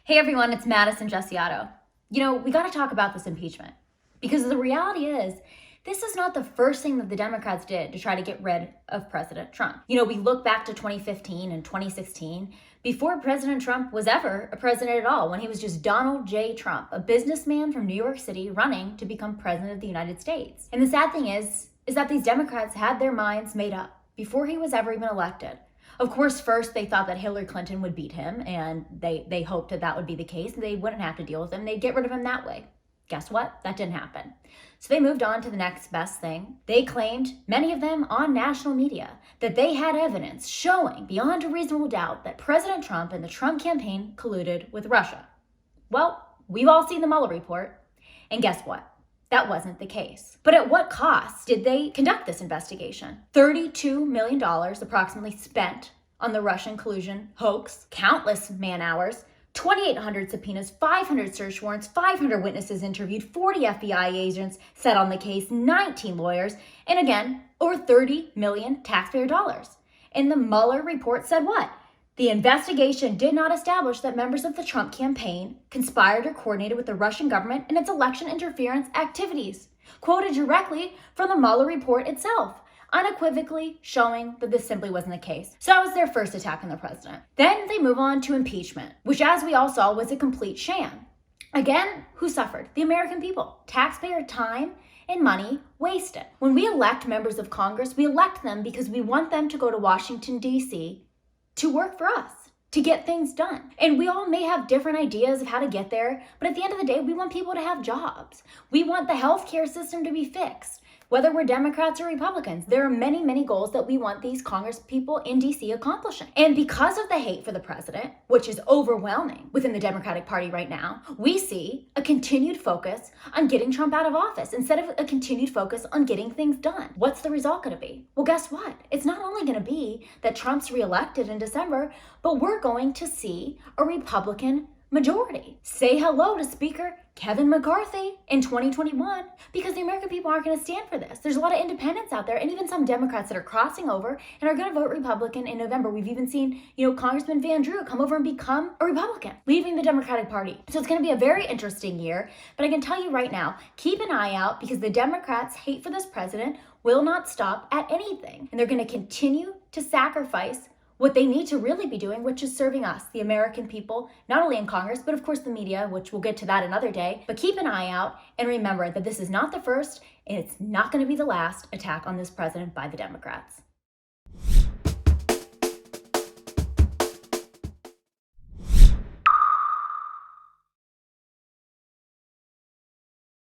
Hey everyone, it's Madison Gesiotto. We got to talk about this impeachment because the reality is this is not the first thing that the Democrats did to try to get rid of President Trump. We look back to 2015 and 2016 before President Trump was ever a president at all, when he was just Donald J. Trump, a businessman from New York City running to become president of the United States. And the sad thing is that these Democrats had their minds made up before he was ever even elected. Of course, first they thought that Hillary Clinton would beat him, and they hoped that would be the case, and they wouldn't have to deal with him. They'd get rid of him that way. Guess what? That didn't happen. So they moved on to the next best thing. They claimed, many of them on national media, that they had evidence showing beyond a reasonable doubt that President Trump and the Trump campaign colluded with Russia. Well, we've all seen the Mueller Report, and guess what? That wasn't the case. But at what cost did they conduct this investigation? $32 million approximately spent on the Russian collusion hoax, countless man hours, 2,800 subpoenas, 500 search warrants, 500 witnesses interviewed, 40 FBI agents set on the case, 19 lawyers, and again, over 30 million taxpayer dollars. And the Mueller report said what? The investigation did not establish that members of the Trump campaign conspired or coordinated with the Russian government in its election interference activities. Quoted directly from the Mueller report itself, unequivocally showing that this simply wasn't the case. So that was their first attack on the president. Then they move on to impeachment, which, as we all saw, was a complete sham. Again, who suffered? The American people. Taxpayer time and money wasted. When we elect members of Congress, we elect them because we want them to go to Washington, D.C., to work for us, to get things done. And we all may have different ideas of how to get there, but at the end of the day, we want people to have jobs. We want the healthcare system to be fixed, whether we're Democrats or Republicans. There are many, many goals that we want these Congress people in DC accomplishing. And because of the hate for the president, which is overwhelming within the Democratic Party right now, we see a continued focus on getting Trump out of office instead of a continued focus on getting things done. What's the result going to be? Well, guess what? It's not only going to be that Trump's reelected in December, but we're going to see a Republican majority. Say hello to Speaker Kevin McCarthy in 2021, because the American people aren't going to stand for this. There's a lot of independents out there, and even some Democrats that are crossing over and are going to vote Republican in November. We've even seen, Congressman Van Drew come over and become a Republican, leaving the Democratic Party. So it's going to be a very interesting year, but I can tell you right now, keep an eye out, because the Democrats' hate for this president will not stop at anything, and they're going to continue to sacrifice what they need to really be doing, which is serving us, the American people, not only in Congress, but of course the media, which we'll get to that another day. But keep an eye out and remember that this is not the first, and it's not going to be the last attack on this president by the Democrats.